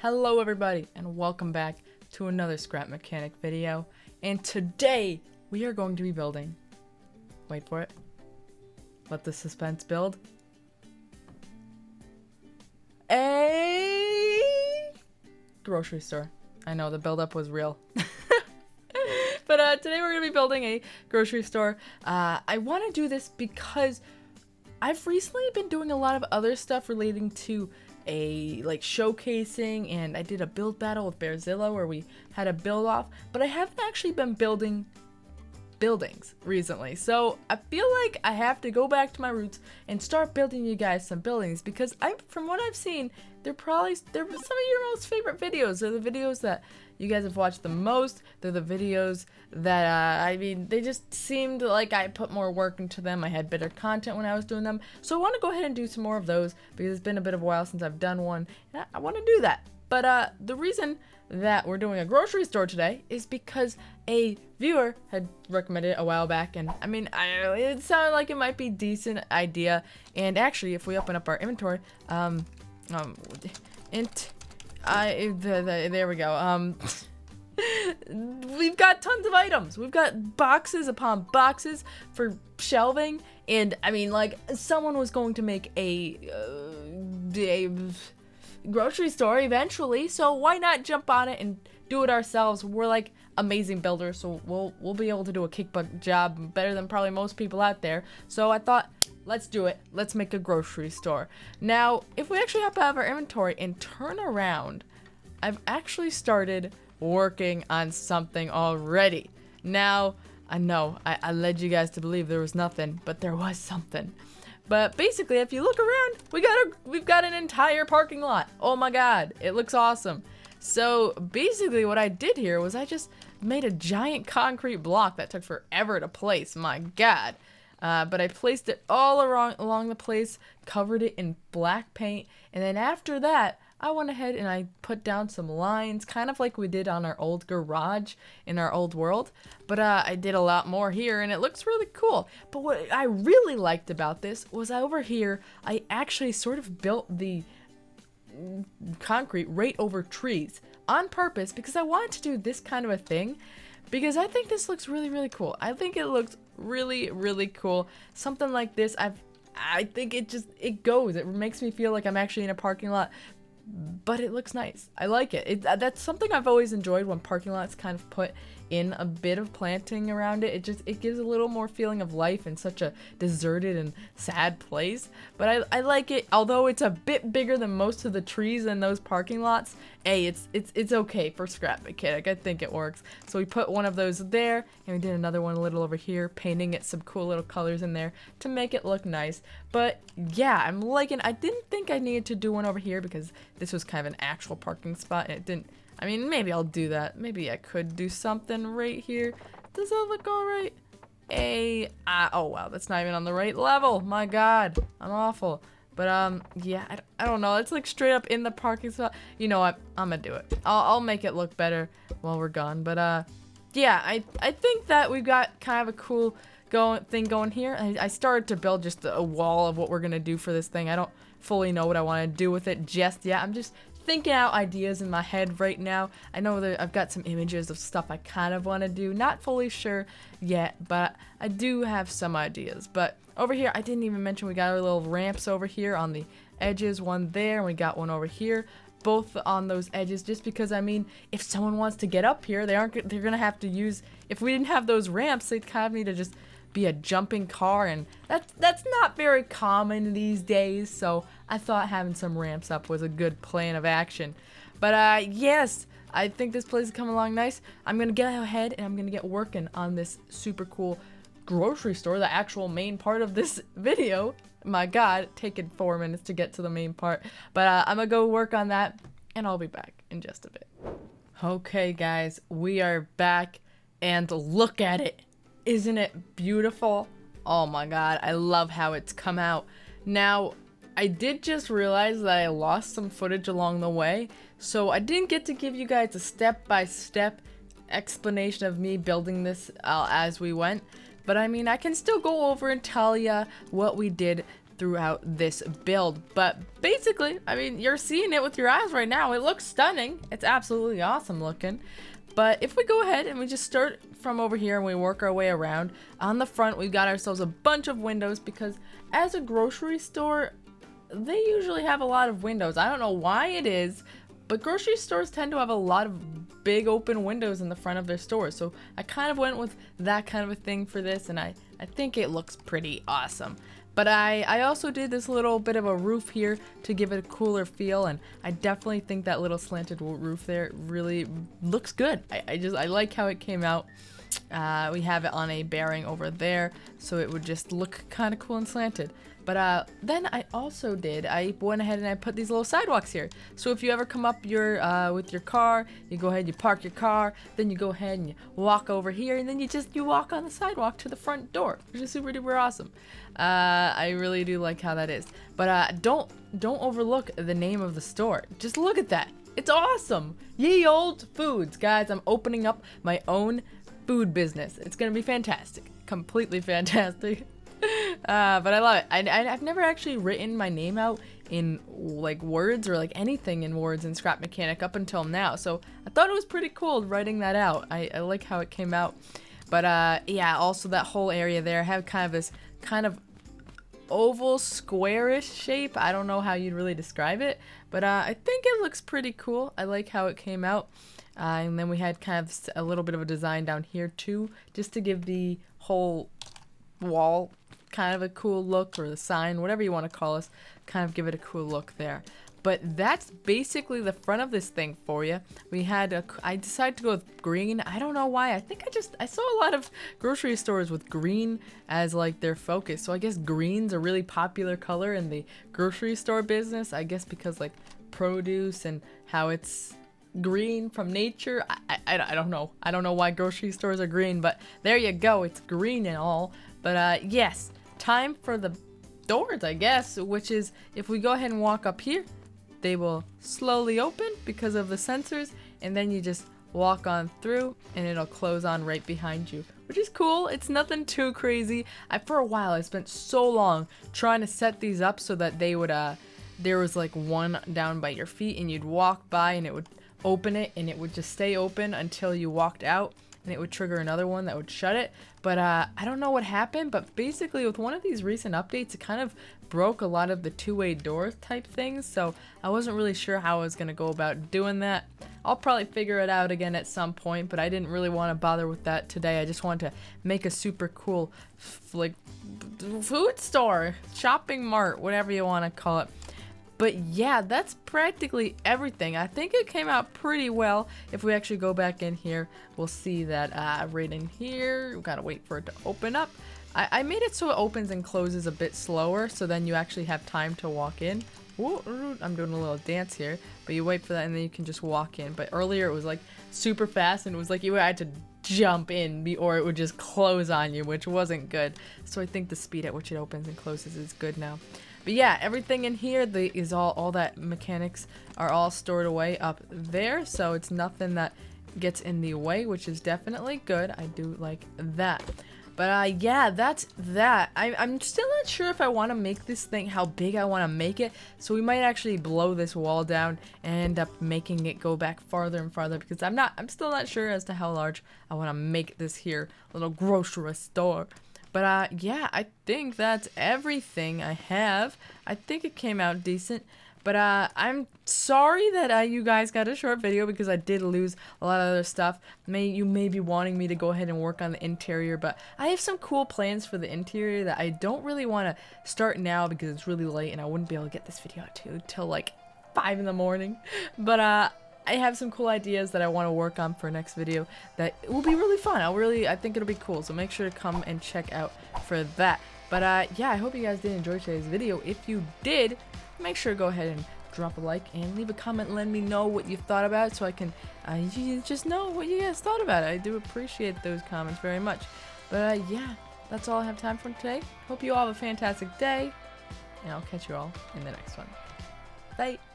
Hello everybody and welcome back to another scrap mechanic video. And today we are going to be building, wait for it, let the suspense build, a grocery store. I know the build-up was real. But today we're going to be building a grocery store. I want to do this because I've recently been doing a lot of other stuff relating to showcasing, and I did a build battle with Bearzilla where we had a build off, but I haven't actually been building buildings recently. So I feel like I have to go back to my roots and start building you guys some buildings, because from what I've seen, they're some of your most favorite videos. They're the videos that you guys have watched the most. They're the videos that, they just seemed like I put more work into them. I had better content when I was doing them. So I want to go ahead and do some more of those, because it's been a bit of a while since I've done one. And I want to do that. But the reason that we're doing a grocery store today is because a viewer had recommended it a while back, and it sounded like it might be a decent idea. And actually, if we open up our inventory, there we go. We've got tons of items. We've got boxes upon boxes for shelving, and someone was going to make a grocery store eventually, so why not jump on it and do it ourselves? We're like amazing builders, so we'll be able to do a kick-butt job better than probably most people out there. So I thought, let's do it. Let's make a grocery store. Now, if we actually hop out of our inventory and turn around, I've actually started working on something already. Now, I know I led you guys to believe there was nothing, but there was something. But basically, if you look around, we've got an entire parking lot. Oh my god, it looks awesome. So basically what I did here was I just made a giant concrete block that took forever to place, my god. But I placed it all along the place, covered it in black paint, and then after that, I went ahead and I put down some lines, kind of like we did on our old garage in our old world. But I did a lot more here, and it looks really cool. But what I really liked about this was over here, I actually sort of built the concrete right over trees on purpose, because I wanted to do this kind of a thing, because I think this looks really, really cool. I think it looks really, really cool. Something like this, I think it goes. It makes me feel like I'm actually in a parking lot. But it looks nice. I like it. That's something I've always enjoyed, when parking lots kind of put in a bit of planting around it. It gives a little more feeling of life in such a deserted and sad place. But I like it, although it's a bit bigger than most of the trees in those parking lots. Hey, it's okay for scrap mechanic. I think it works. So we put one of those there, and we did another one a little over here, painting it some cool little colors in there to make it look nice. But yeah, I'm liking. I didn't think I needed to do one over here, because this was kind of an actual parking spot, and it didn't. Maybe I'll do that. Maybe I could do something right here. Does that look alright? Oh wow, that's not even on the right level. My god, I'm awful. But yeah, I don't know. It's like straight up in the parking spot. You know what? I'm gonna do it. I'll make it look better while we're gone. But yeah, I think that we've got kind of a cool thing going here. I started to build just a wall of what we're gonna do for this thing. I don't fully know what I want to do with it just yet. I'm just thinking out ideas in my head right now. I know that I've got some images of stuff I kind of want to do. Not fully sure yet, but I do have some ideas. But over here, I didn't even mention we got our little ramps over here on the edges. One there, and we got one over here. Both on those edges, just because if someone wants to get up here, they're gonna have to use. If we didn't have those ramps, they'd kind of need to just be a jumping car, and that's not very common these days. So I thought having some ramps up was a good plan of action. But yes, I think this place is coming along nice. I'm gonna get ahead and I'm gonna get working on this super cool grocery store, the actual main part of this video. My god, taking 4 minutes to get to the main part. But I'm gonna go work on that, and I'll be back in just a bit. Okay guys, we are back, and look at it. Isn't it beautiful? Oh my god, I love how it's come out. Now, I did just realize that I lost some footage along the way, so I didn't get to give you guys a step-by-step explanation of me building this as we went. But I can still go over and tell ya what we did throughout this build. But basically, I mean, you're seeing it with your eyes right now. It looks stunning. It's absolutely awesome looking. But if we go ahead and we just start from over here and we work our way around, on the front we've got ourselves a bunch of windows, because as a grocery store, they usually have a lot of windows. I don't know why it is, but grocery stores tend to have a lot of big open windows in the front of their stores. So I kind of went with that kind of a thing for this, and I think it looks pretty awesome. But I also did this little bit of a roof here to give it a cooler feel, and I definitely think that little slanted roof there really looks good. I like how it came out. We have it on a bearing over there, so it would just look kind of cool and slanted. But then I went ahead and I put these little sidewalks here. So if you ever come up with your car, you go ahead, you park your car, then you go ahead and you walk over here, and then you walk on the sidewalk to the front door, which is super duper awesome. I really do like how that is. But don't overlook the name of the store. Just look at that. It's awesome. Ye Old Foods, guys. I'm opening up my own food business. It's gonna be fantastic. Completely fantastic. But I love it. I've never actually written my name out in like words or like anything in words in Scrap Mechanic up until now, so I thought it was pretty cool writing that out. I like how it came out. But yeah, also that whole area there, I have kind of this kind of oval squarish shape. I don't know how you'd really describe it, but I think it looks pretty cool. I like how it came out. And then we had kind of a little bit of a design down here too, just to give the whole wall kind of a cool look, or the sign, whatever you want to call us, kind of give it a cool look there. But that's basically the front of this thing for you. I decided to go with green. I don't know why. I think I saw a lot of grocery stores with green as like their focus. So I guess green's a really popular color in the grocery store business. I guess because like produce and how it's green from nature. I don't know. I don't know why grocery stores are green, but there you go. It's green and all. But yes, time for the doors, I guess, which is if we go ahead and walk up here, they will slowly open because of the sensors, and then you just walk on through and it'll close on right behind you, which is cool. It's nothing too crazy. For a while I spent so long trying to set these up so that they would there was like one down by your feet, and you'd walk by and it would open it, and it would just stay open until you walked out, and it would trigger another one that would shut it. But I don't know what happened, but basically with one of these recent updates, it kind of broke a lot of the two-way door type things, so I wasn't really sure how I was going to go about doing that. I'll probably figure it out again at some point, but I didn't really want to bother with that today. I just wanted to make a super cool like food store, shopping mart, whatever you want to call it. But yeah, that's practically everything. I think it came out pretty well. If we actually go back in here, we'll see that right in here, we gotta wait for it to open up. I made it so it opens and closes a bit slower, so then you actually have time to walk in. Ooh, I'm doing a little dance here, but you wait for that and then you can just walk in. But earlier it was like super fast, and it was like you had to jump in or it would just close on you, which wasn't good. So I think the speed at which it opens and closes is good now. But yeah, everything in here is all that mechanics are all stored away up there, so it's nothing that gets in the way, which is definitely good. I do like that. But yeah, that's that. I'm still not sure if I want to make this thing, how big I want to make it, so we might actually blow this wall down and end up making it go back farther and farther, because I'm still not sure as to how large I want to make this here little grocery store. But yeah, I think that's everything I have. I think it came out decent. But I'm sorry that you guys got a short video, because I did lose a lot of other stuff. You may be wanting me to go ahead and work on the interior, but I have some cool plans for the interior that I don't really want to start now because it's really late and I wouldn't be able to get this video out till like 5 in the morning. But I have some cool ideas that I want to work on for next video that will be really fun. I think it'll be cool, so make sure to come and check out for that. But yeah, I hope you guys did enjoy today's video. If you did, make sure to go ahead and drop a like and leave a comment and let me know what you thought about it, so I can just know what you guys thought about it. I do appreciate those comments very much. But yeah, that's all I have time for today. Hope you all have a fantastic day, and I'll catch you all in the next one. Bye!